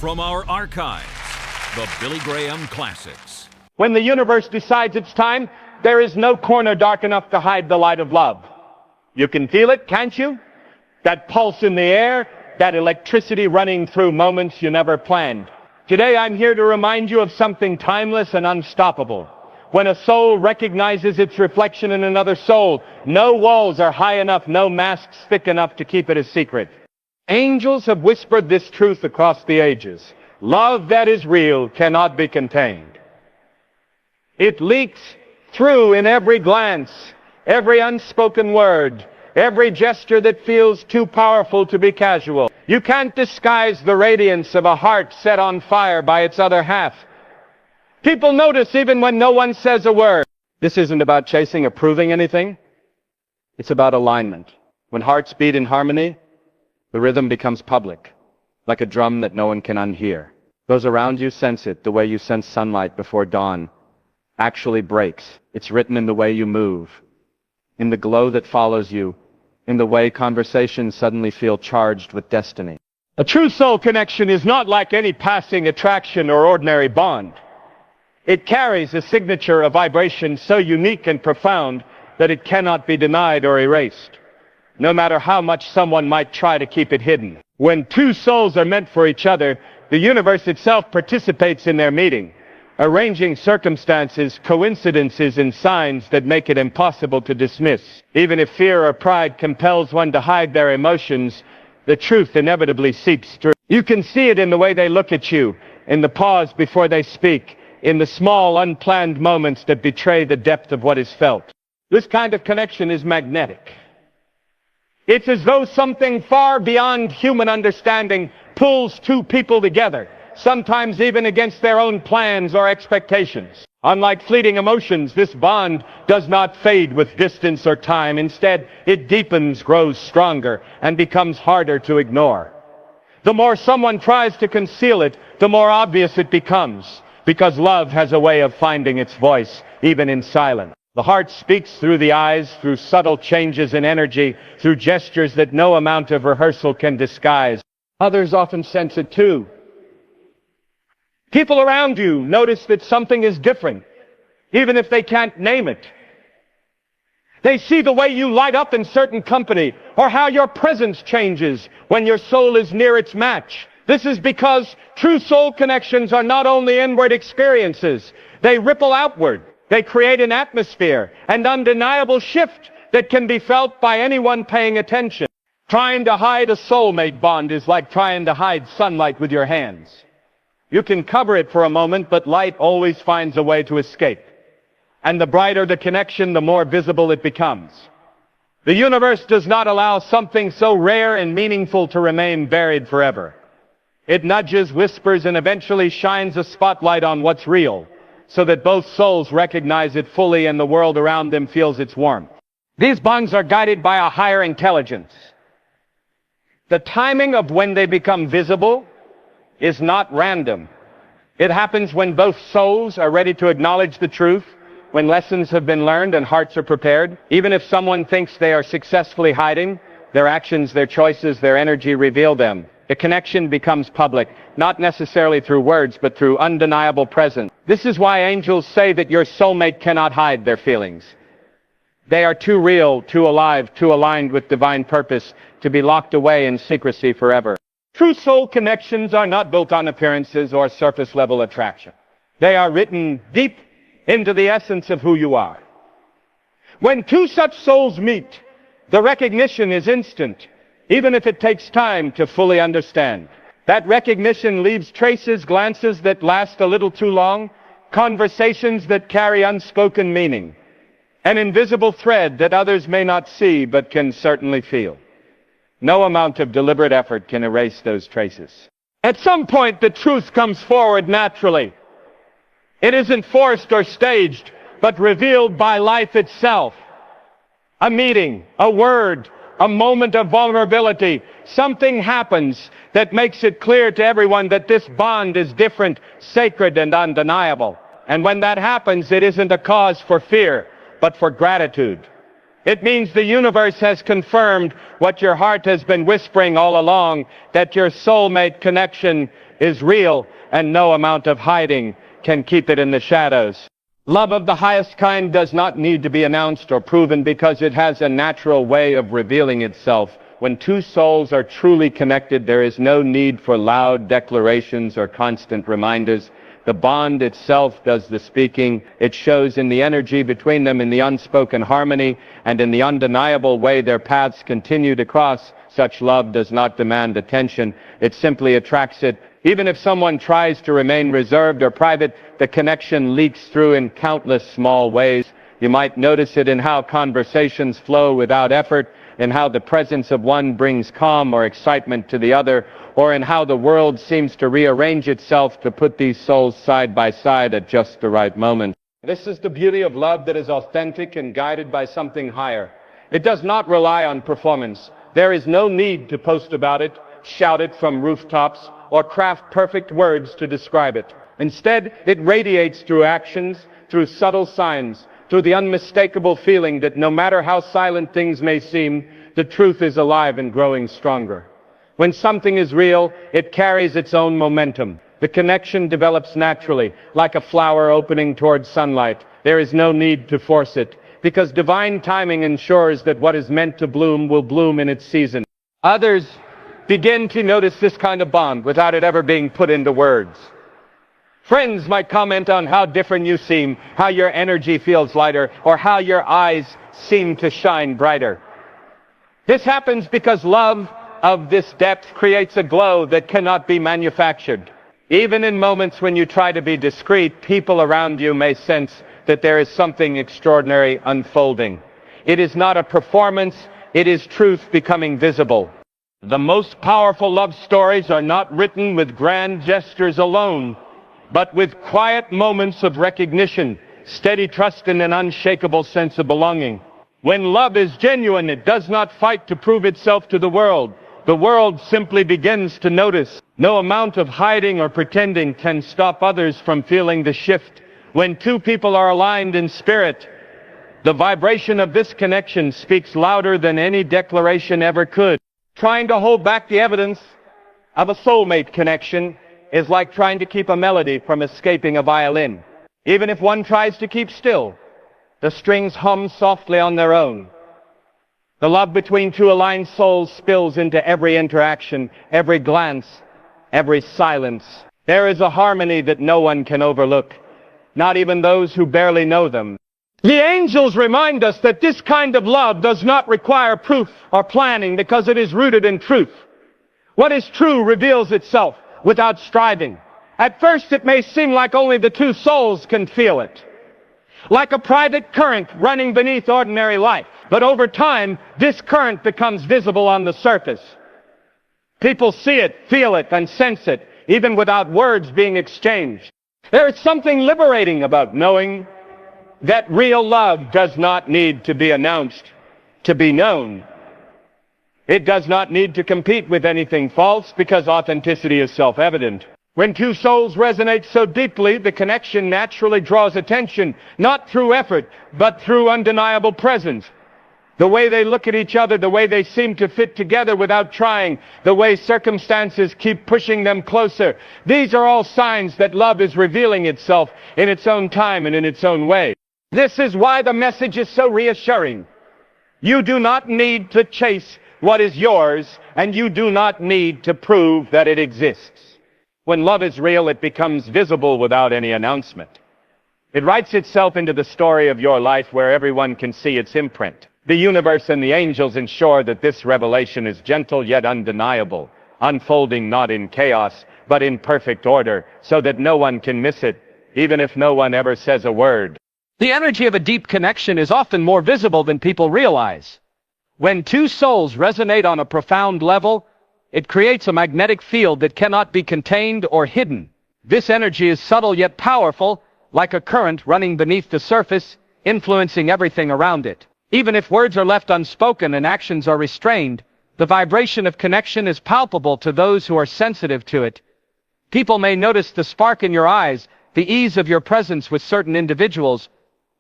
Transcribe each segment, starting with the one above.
From our archives, the Billy Graham Classics. When the universe decides it's time, there is no corner dark enough to hide the light of love. You can feel it, can't you? That pulse in the air, that electricity running through moments you never planned. Today I'm here to remind you of something timeless and unstoppable. When a soul recognizes its reflection in another soul, no walls are high enough, no masks thick enough to keep it a secret. Angels have whispered this truth across the ages. Love that is real cannot be contained. It leaks through in every glance, every unspoken word, every gesture that feels too powerful to be casual. You can't disguise the radiance of a heart set on fire by its other half. People notice even when no one says a word. This isn't about chasing or proving anything. It's about alignment. When hearts beat in harmony, the rhythm becomes public, like a drum that no one can unhear. Those around you sense it, the way you sense sunlight before dawn actually breaks. It's written in the way you move, in the glow that follows you, in the way conversations suddenly feel charged with destiny. A true soul connection is not like any passing attraction or ordinary bond. It carries a signature, a vibration so unique and profound that it cannot be denied or erased, no matter how much someone might try to keep it hidden. When two souls are meant for each other, the universe itself participates in their meeting, arranging circumstances, coincidences, and signs that make it impossible to dismiss. Even if fear or pride compels one to hide their emotions, the truth inevitably seeps through. You can see it in the way they look at you, in the pause before they speak, in the small, unplanned moments that betray the depth of what is felt. This kind of connection is magnetic. It's as though something far beyond human understanding pulls two people together, sometimes even against their own plans or expectations. Unlike fleeting emotions, this bond does not fade with distance or time. Instead, it deepens, grows stronger, and becomes harder to ignore. The more someone tries to conceal it, the more obvious it becomes, because love has a way of finding its voice, even in silence. The heart speaks through the eyes, through subtle changes in energy, through gestures that no amount of rehearsal can disguise. Others often sense it too. People around you notice that something is different, even if they can't name it. They see the way you light up in certain company, or how your presence changes when your soul is near its match. This is because true soul connections are not only inward experiences, they ripple outward. They create an atmosphere, an undeniable shift that can be felt by anyone paying attention. Trying to hide a soulmate bond is like trying to hide sunlight with your hands. You can cover it for a moment, but light always finds a way to escape. And the brighter the connection, the more visible it becomes. The universe does not allow something so rare and meaningful to remain buried forever. It nudges, whispers, and eventually shines a spotlight on what's real, so that both souls recognize it fully and the world around them feels its warmth. These bonds are guided by a higher intelligence. The timing of when they become visible is not random. It happens when both souls are ready to acknowledge the truth, when lessons have been learned and hearts are prepared. Even if someone thinks they are successfully hiding, their actions, their choices, their energy reveal them. The connection becomes public, not necessarily through words, but through undeniable presence. This is why angels say that your soulmate cannot hide their feelings. They are too real, too alive, too aligned with divine purpose to be locked away in secrecy forever. True soul connections are not built on appearances or surface-level attraction. They are written deep into the essence of who you are. When two such souls meet, the recognition is instant, even if it takes time to fully understand. That recognition leaves traces, glances that last a little too long, conversations that carry unspoken meaning, an invisible thread that others may not see but can certainly feel. No amount of deliberate effort can erase those traces. At some point, the truth comes forward naturally. It isn't forced or staged, but revealed by life itself. A meeting, a word, a moment of vulnerability, something happens that makes it clear to everyone that this bond is different, sacred, and undeniable. And when that happens, it isn't a cause for fear, but for gratitude. It means the universe has confirmed what your heart has been whispering all along, that your soulmate connection is real, and no amount of hiding can keep it in the shadows. Love of the highest kind does not need to be announced or proven because it has a natural way of revealing itself. When two souls are truly connected, there is no need for loud declarations or constant reminders. The bond itself does the speaking. It shows in the energy between them, in the unspoken harmony, and in the undeniable way their paths continue to cross. Such love does not demand attention. It simply attracts it. Even if someone tries to remain reserved or private, the connection leaks through in countless small ways. You might notice it in how conversations flow without effort, in how the presence of one brings calm or excitement to the other, or in how the world seems to rearrange itself to put these souls side by side at just the right moment. This is the beauty of love that is authentic and guided by something higher. It does not rely on performance. There is no need to post about it, shout it from rooftops, or craft perfect words to describe it. Instead, it radiates through actions, through subtle signs, through the unmistakable feeling that no matter how silent things may seem, the truth is alive and growing stronger. When something is real, it carries its own momentum. The connection develops naturally, like a flower opening towards sunlight. There is no need to force it, because divine timing ensures that what is meant to bloom will bloom in its season. Others begin to notice this kind of bond without it ever being put into words. Friends might comment on how different you seem, how your energy feels lighter, or how your eyes seem to shine brighter. This happens because love of this depth creates a glow that cannot be manufactured. Even in moments when you try to be discreet, people around you may sense that there is something extraordinary unfolding. It is not a performance, it is truth becoming visible. The most powerful love stories are not written with grand gestures alone, but with quiet moments of recognition, steady trust, and an unshakable sense of belonging. When love is genuine, it does not fight to prove itself to the world. The world simply begins to notice. No amount of hiding or pretending can stop others from feeling the shift. When two people are aligned in spirit, the vibration of this connection speaks louder than any declaration ever could. Trying to hold back the evidence of a soulmate connection is like trying to keep a melody from escaping a violin. Even if one tries to keep still, the strings hum softly on their own. The love between two aligned souls spills into every interaction, every glance, every silence. There is a harmony that no one can overlook, not even those who barely know them. The angels remind us that this kind of love does not require proof or planning because it is rooted in truth. What is true reveals itself without striving. At first it may seem like only the two souls can feel it, like a private current running beneath ordinary life. But over time, this current becomes visible on the surface. People see it, feel it, and sense it, even without words being exchanged. There is something liberating about knowing that real love does not need to be announced to be known. It does not need to compete with anything false because authenticity is self-evident. When two souls resonate so deeply, the connection naturally draws attention, not through effort, but through undeniable presence. The way they look at each other, the way they seem to fit together without trying, the way circumstances keep pushing them closer. These are all signs that love is revealing itself in its own time and in its own way. This is why the message is so reassuring. You do not need to chase what is yours, and you do not need to prove that it exists. When love is real, it becomes visible without any announcement. It writes itself into the story of your life where everyone can see its imprint. The universe and the angels ensure that this revelation is gentle yet undeniable, unfolding not in chaos, but in perfect order, so that no one can miss it, even if no one ever says a word. The energy of a deep connection is often more visible than people realize. When two souls resonate on a profound level, it creates a magnetic field that cannot be contained or hidden. This energy is subtle yet powerful, like a current running beneath the surface, influencing everything around it. Even if words are left unspoken and actions are restrained, the vibration of connection is palpable to those who are sensitive to it. People may notice the spark in your eyes, the ease of your presence with certain individuals,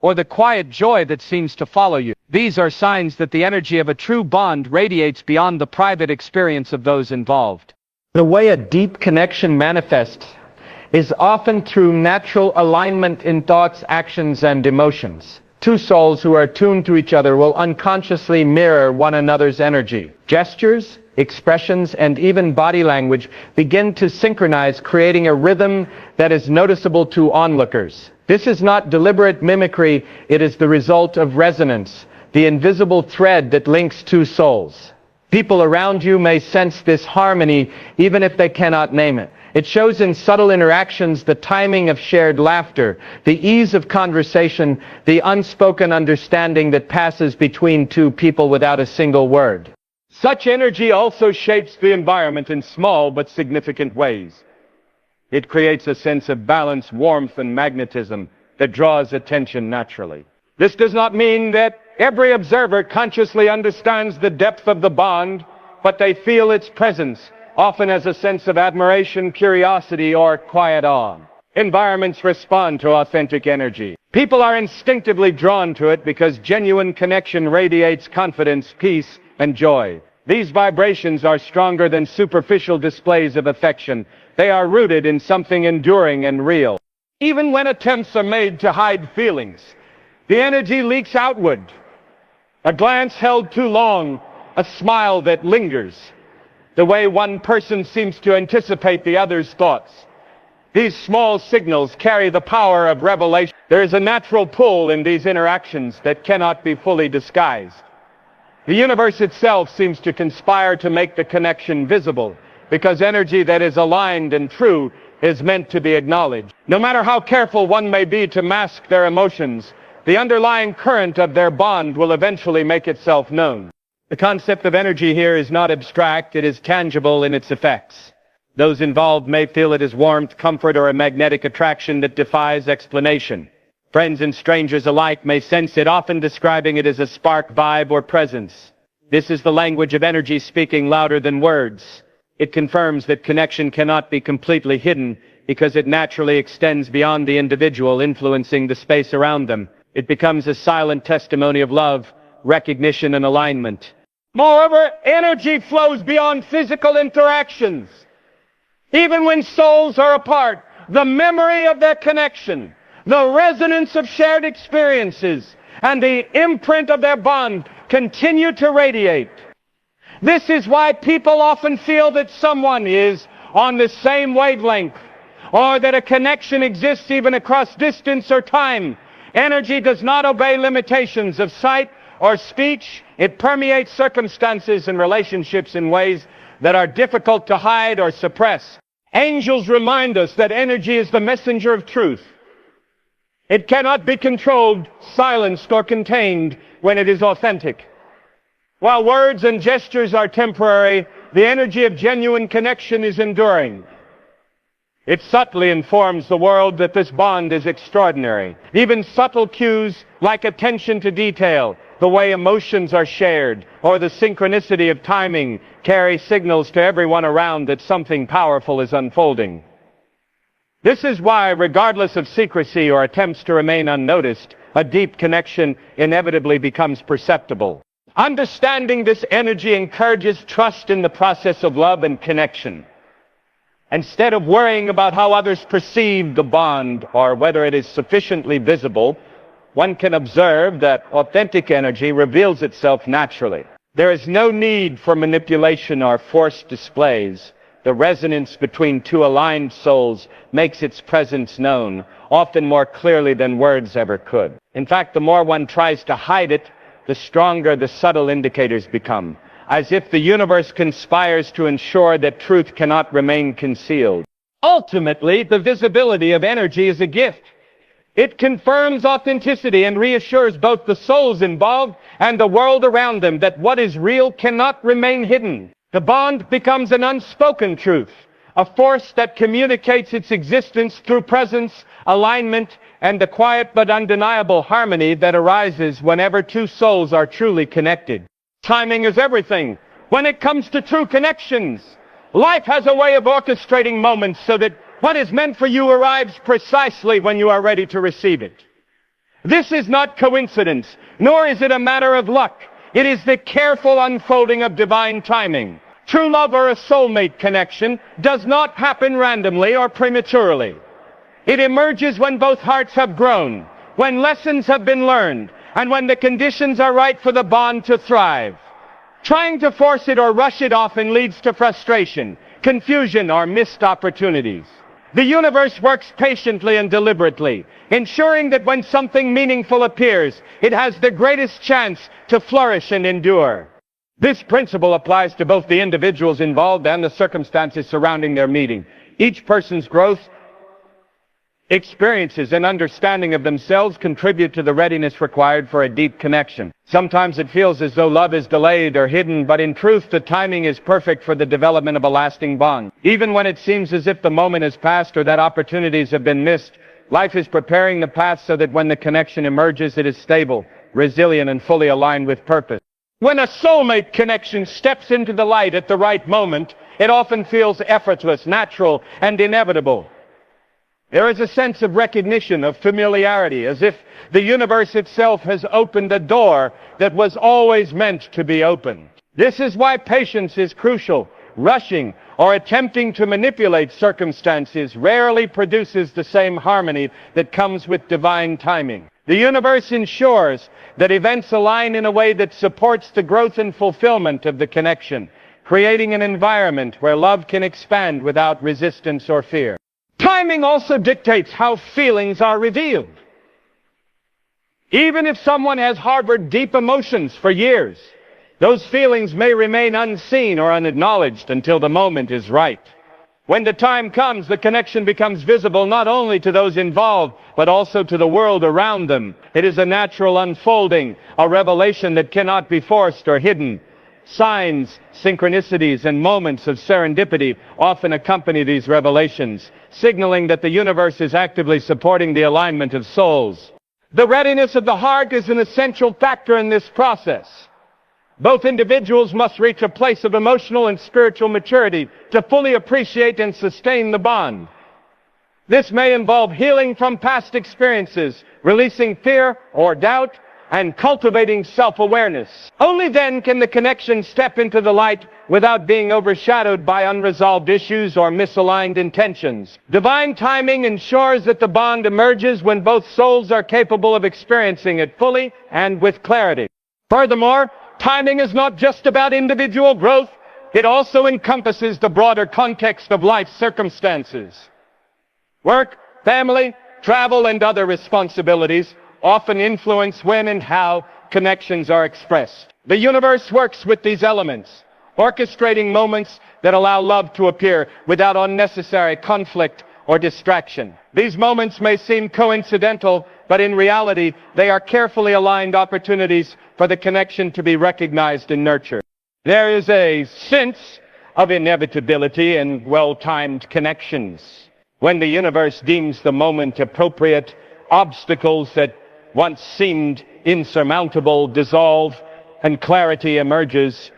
or the quiet joy that seems to follow you. These are signs that the energy of a true bond radiates beyond the private experience of those involved. The way a deep connection manifests is often through natural alignment in thoughts, actions, and emotions. Two souls who are attuned to each other will unconsciously mirror one another's energy. Gestures, expressions, and even body language begin to synchronize, creating a rhythm that is noticeable to onlookers. This is not deliberate mimicry, it is the result of resonance, the invisible thread that links two souls. People around you may sense this harmony even if they cannot name it. It shows in subtle interactions, the timing of shared laughter, the ease of conversation, the unspoken understanding that passes between two people without a single word. Such energy also shapes the environment in small but significant ways. It creates a sense of balance, warmth, and magnetism that draws attention naturally. This does not mean that every observer consciously understands the depth of the bond, but they feel its presence, often as a sense of admiration, curiosity, or quiet awe. Environments respond to authentic energy. People are instinctively drawn to it because genuine connection radiates confidence, peace, and joy. These vibrations are stronger than superficial displays of affection. They are rooted in something enduring and real. Even when attempts are made to hide feelings, the energy leaks outward. A glance held too long, a smile that lingers, the way one person seems to anticipate the other's thoughts. These small signals carry the power of revelation. There is a natural pull in these interactions that cannot be fully disguised. The universe itself seems to conspire to make the connection visible, because energy that is aligned and true is meant to be acknowledged. No matter how careful one may be to mask their emotions, the underlying current of their bond will eventually make itself known. The concept of energy here is not abstract, it is tangible in its effects. Those involved may feel it as warmth, comfort, or a magnetic attraction that defies explanation. Friends and strangers alike may sense it, often describing it as a spark, vibe, or presence. This is the language of energy speaking louder than words. It confirms that connection cannot be completely hidden because it naturally extends beyond the individual, influencing the space around them. It becomes a silent testimony of love, recognition, and alignment. Moreover, energy flows beyond physical interactions. Even when souls are apart, the memory of their connection, the resonance of shared experiences, and the imprint of their bond continue to radiate. This is why people often feel that someone is on the same wavelength, or that a connection exists even across distance or time. Energy does not obey limitations of sight or speech. It permeates circumstances and relationships in ways that are difficult to hide or suppress. Angels remind us that energy is the messenger of truth. It cannot be controlled, silenced, or contained when it is authentic. While words and gestures are temporary, the energy of genuine connection is enduring. It subtly informs the world that this bond is extraordinary. Even subtle cues like attention to detail, the way emotions are shared, or the synchronicity of timing carry signals to everyone around that something powerful is unfolding. This is why, regardless of secrecy or attempts to remain unnoticed, a deep connection inevitably becomes perceptible. Understanding this energy encourages trust in the process of love and connection. Instead of worrying about how others perceive the bond or whether it is sufficiently visible, one can observe that authentic energy reveals itself naturally. There is no need for manipulation or forced displays. The resonance between two aligned souls makes its presence known, often more clearly than words ever could. In fact, the more one tries to hide it, the stronger the subtle indicators become, as if the universe conspires to ensure that truth cannot remain concealed. Ultimately, the visibility of energy is a gift. It confirms authenticity and reassures both the souls involved and the world around them that what is real cannot remain hidden. The bond becomes an unspoken truth, a force that communicates its existence through presence, alignment, and the quiet but undeniable harmony that arises whenever two souls are truly connected. Timing is everything. When it comes to true connections, life has a way of orchestrating moments so that what is meant for you arrives precisely when you are ready to receive it. This is not coincidence, nor is it a matter of luck. It is the careful unfolding of divine timing. True love or a soulmate connection does not happen randomly or prematurely. It emerges when both hearts have grown, when lessons have been learned, and when the conditions are right for the bond to thrive. Trying to force it or rush it often leads to frustration, confusion, or missed opportunities. The universe works patiently and deliberately, ensuring that when something meaningful appears, it has the greatest chance to flourish and endure. This principle applies to both the individuals involved and the circumstances surrounding their meeting. Each person's growth, experiences, and understanding of themselves contribute to the readiness required for a deep connection. Sometimes it feels as though love is delayed or hidden, but in truth, the timing is perfect for the development of a lasting bond. Even when it seems as if the moment has passed or that opportunities have been missed, life is preparing the path so that when the connection emerges, it is stable, resilient, and fully aligned with purpose. When a soulmate connection steps into the light at the right moment, it often feels effortless, natural, and inevitable. There is a sense of recognition, of familiarity, as if the universe itself has opened a door that was always meant to be opened. This is why patience is crucial. Rushing or attempting to manipulate circumstances rarely produces the same harmony that comes with divine timing. The universe ensures that events align in a way that supports the growth and fulfillment of the connection, creating an environment where love can expand without resistance or fear. Timing also dictates how feelings are revealed. Even if someone has harbored deep emotions for years, those feelings may remain unseen or unacknowledged until the moment is right. When the time comes, the connection becomes visible not only to those involved, but also to the world around them. It is a natural unfolding, a revelation that cannot be forced or hidden. Signs, synchronicities, and moments of serendipity often accompany these revelations, signaling that the universe is actively supporting the alignment of souls. The readiness of the heart is an essential factor in this process. Both individuals must reach a place of emotional and spiritual maturity to fully appreciate and sustain the bond. This may involve healing from past experiences, releasing fear or doubt, and cultivating self-awareness. Only then can the connection step into the light without being overshadowed by unresolved issues or misaligned intentions. Divine timing ensures that the bond emerges when both souls are capable of experiencing it fully and with clarity. Furthermore, timing is not just about individual growth, it also encompasses the broader context of life's circumstances. Work, family, travel, and other responsibilities often influence when and how connections are expressed. The universe works with these elements, orchestrating moments that allow love to appear without unnecessary conflict or distraction. These moments may seem coincidental, but in reality, they are carefully aligned opportunities for the connection to be recognized and nurtured. There is a sense of inevitability in well-timed connections. When the universe deems the moment appropriate, obstacles that once seemed insurmountable dissolve and clarity emerges.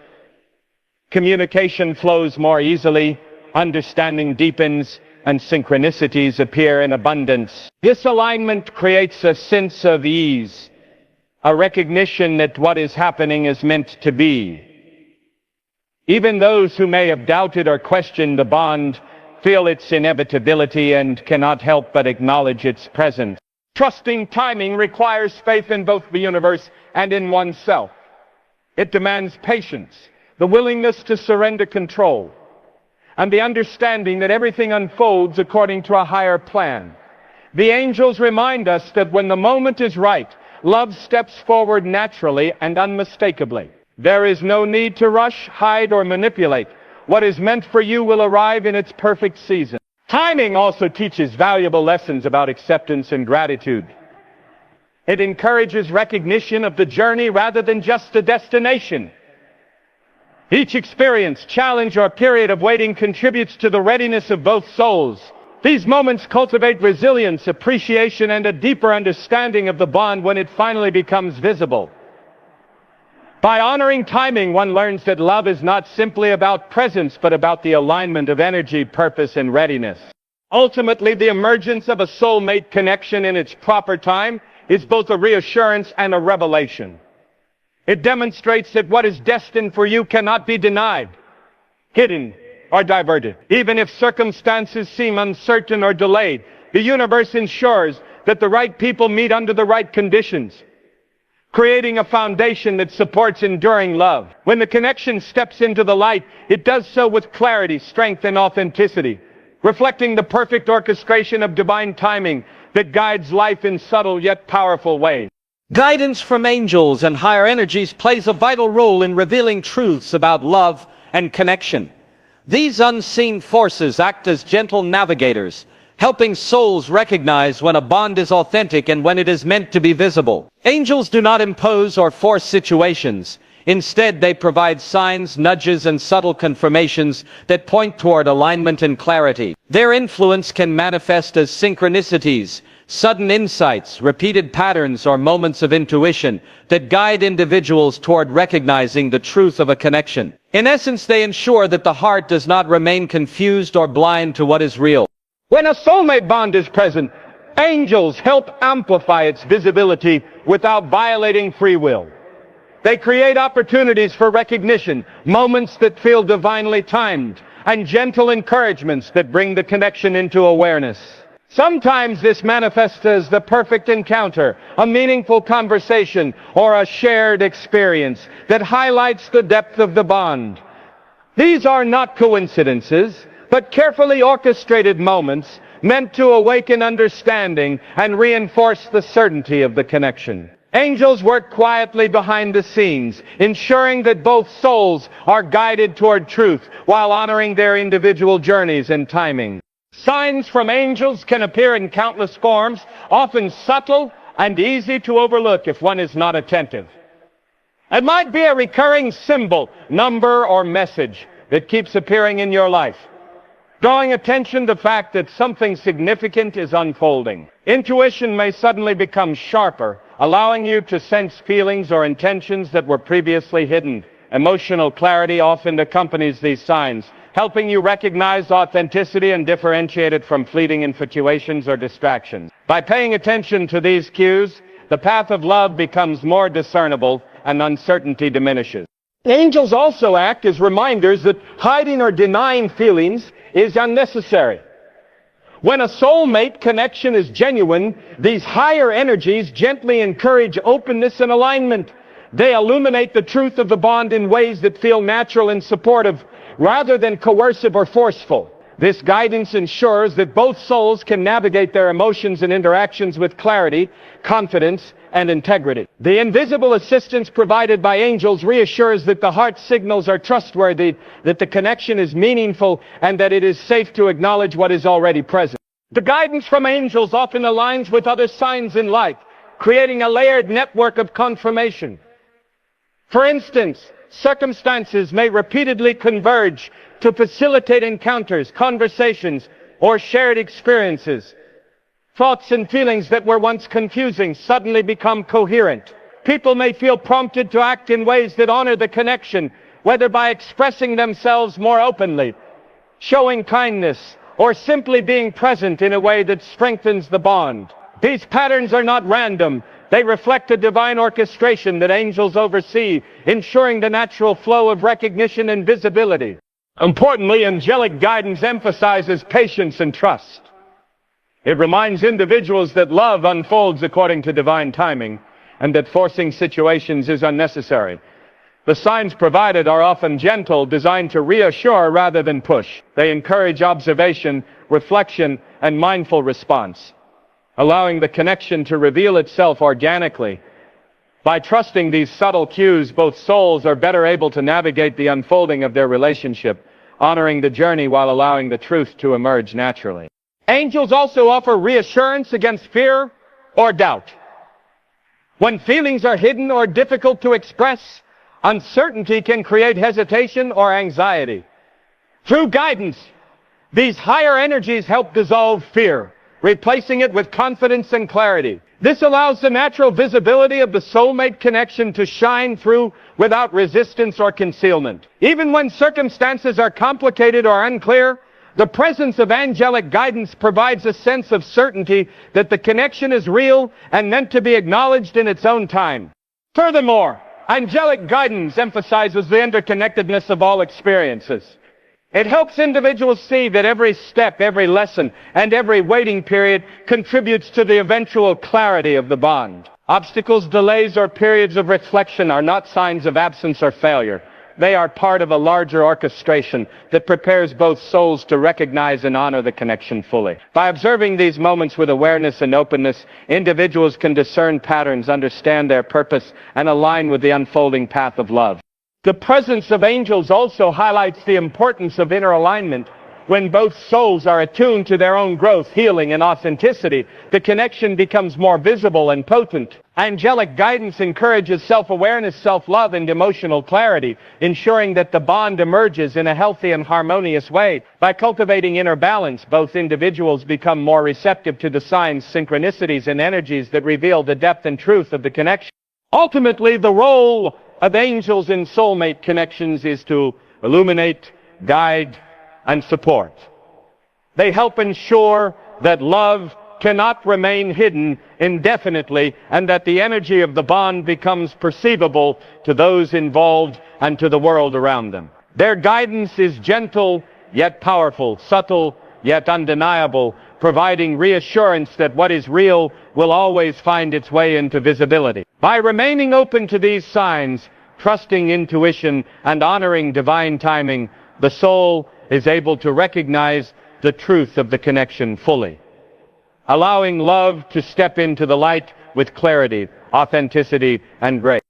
Communication flows more easily, understanding deepens, and synchronicities appear in abundance. This alignment creates a sense of ease, a recognition that what is happening is meant to be. Even those who may have doubted or questioned the bond feel its inevitability and cannot help but acknowledge its presence. Trusting timing requires faith in both the universe and in oneself. It demands patience, the willingness to surrender control, and the understanding that everything unfolds according to a higher plan. The angels remind us that when the moment is right, love steps forward naturally and unmistakably. There is no need to rush, hide, or manipulate. What is meant for you will arrive in its perfect season. Timing also teaches valuable lessons about acceptance and gratitude. It encourages recognition of the journey rather than just the destination. Each experience, challenge, or period of waiting contributes to the readiness of both souls. These moments cultivate resilience, appreciation, and a deeper understanding of the bond when it finally becomes visible. By honoring timing, one learns that love is not simply about presence, but about the alignment of energy, purpose, and readiness. Ultimately, the emergence of a soulmate connection in its proper time is both a reassurance and a revelation. It demonstrates that what is destined for you cannot be denied. hidden, or diverted. Even if circumstances seem uncertain or delayed, the universe ensures that the right people meet under the right conditions, creating a foundation that supports enduring love. When the connection steps into the light, it does so with clarity, strength, and authenticity, reflecting the perfect orchestration of divine timing that guides life in subtle yet powerful ways. Guidance from angels and higher energies plays a vital role in revealing truths about love and connection. These unseen forces act as gentle navigators, helping souls recognize when a bond is authentic and when it is meant to be visible. Angels do not impose or force situations. Instead, they provide signs, nudges, and subtle confirmations that point toward alignment and clarity. Their influence can manifest as synchronicities, sudden insights, repeated patterns, or moments of intuition that guide individuals toward recognizing the truth of a connection. In essence, they ensure that the heart does not remain confused or blind to what is real. When a soulmate bond is present, angels help amplify its visibility without violating free will. They create opportunities for recognition, moments that feel divinely timed, and gentle encouragements that bring the connection into awareness. Sometimes this manifests as the perfect encounter, a meaningful conversation, or a shared experience that highlights the depth of the bond. These are not coincidences, but carefully orchestrated moments meant to awaken understanding and reinforce the certainty of the connection. Angels work quietly behind the scenes, ensuring that both souls are guided toward truth while honoring their individual journeys and timing. Signs from angels can appear in countless forms, often subtle and easy to overlook if one is not attentive. It might be a recurring symbol, number, or message that keeps appearing in your life, drawing attention to the fact that something significant is unfolding. Intuition may suddenly become sharper, allowing you to sense feelings or intentions that were previously hidden. Emotional clarity often accompanies these signs, helping you recognize authenticity and differentiate it from fleeting infatuations or distractions. By paying attention to these cues, the path of love becomes more discernible and uncertainty diminishes. Angels also act as reminders that hiding or denying feelings is unnecessary. When a soulmate connection is genuine, these higher energies gently encourage openness and alignment. They illuminate the truth of the bond in ways that feel natural and supportive, rather than coercive or forceful. This guidance ensures that both souls can navigate their emotions and interactions with clarity, confidence, and integrity. The invisible assistance provided by angels reassures that the heart signals are trustworthy, that the connection is meaningful, and that it is safe to acknowledge what is already present. The guidance from angels often aligns with other signs in life, creating a layered network of confirmation. For instance, circumstances may repeatedly converge to facilitate encounters, conversations, or shared experiences. Thoughts and feelings that were once confusing suddenly become coherent. People may feel prompted to act in ways that honor the connection, whether by expressing themselves more openly, showing kindness, or simply being present in a way that strengthens the bond. These patterns are not random. They reflect a divine orchestration that angels oversee, ensuring the natural flow of recognition and visibility. Importantly, angelic guidance emphasizes patience and trust. It reminds individuals that love unfolds according to divine timing, and that forcing situations is unnecessary. The signs provided are often gentle, designed to reassure rather than push. They encourage observation, reflection, and mindful response, allowing the connection to reveal itself organically. By trusting these subtle cues, both souls are better able to navigate the unfolding of their relationship, honoring the journey while allowing the truth to emerge naturally. Angels also offer reassurance against fear or doubt. When feelings are hidden or difficult to express, uncertainty can create hesitation or anxiety. Through guidance, these higher energies help dissolve fear, replacing it with confidence and clarity. This allows the natural visibility of the soulmate connection to shine through without resistance or concealment. Even when circumstances are complicated or unclear, the presence of angelic guidance provides a sense of certainty that the connection is real and meant to be acknowledged in its own time. Furthermore, angelic guidance emphasizes the interconnectedness of all experiences. It helps individuals see that every step, every lesson, and every waiting period contributes to the eventual clarity of the bond. Obstacles, delays, or periods of reflection are not signs of absence or failure. They are part of a larger orchestration that prepares both souls to recognize and honor the connection fully. By observing these moments with awareness and openness, individuals can discern patterns, understand their purpose, and align with the unfolding path of love. The presence of angels also highlights the importance of inner alignment. When both souls are attuned to their own growth, healing, and authenticity, the connection becomes more visible and potent. Angelic guidance encourages self-awareness, self-love, and emotional clarity, ensuring that the bond emerges in a healthy and harmonious way. By cultivating inner balance, both individuals become more receptive to the signs, synchronicities, and energies that reveal the depth and truth of the connection. Ultimately, the role of angels in soulmate connections is to illuminate, guide, and support. They help ensure that love cannot remain hidden indefinitely and that the energy of the bond becomes perceivable to those involved and to the world around them. Their guidance is gentle yet powerful, subtle yet undeniable, providing reassurance that what is real will always find its way into visibility. By remaining open to these signs, trusting intuition, and honoring divine timing, the soul is able to recognize the truth of the connection fully, allowing love to step into the light with clarity, authenticity, and grace.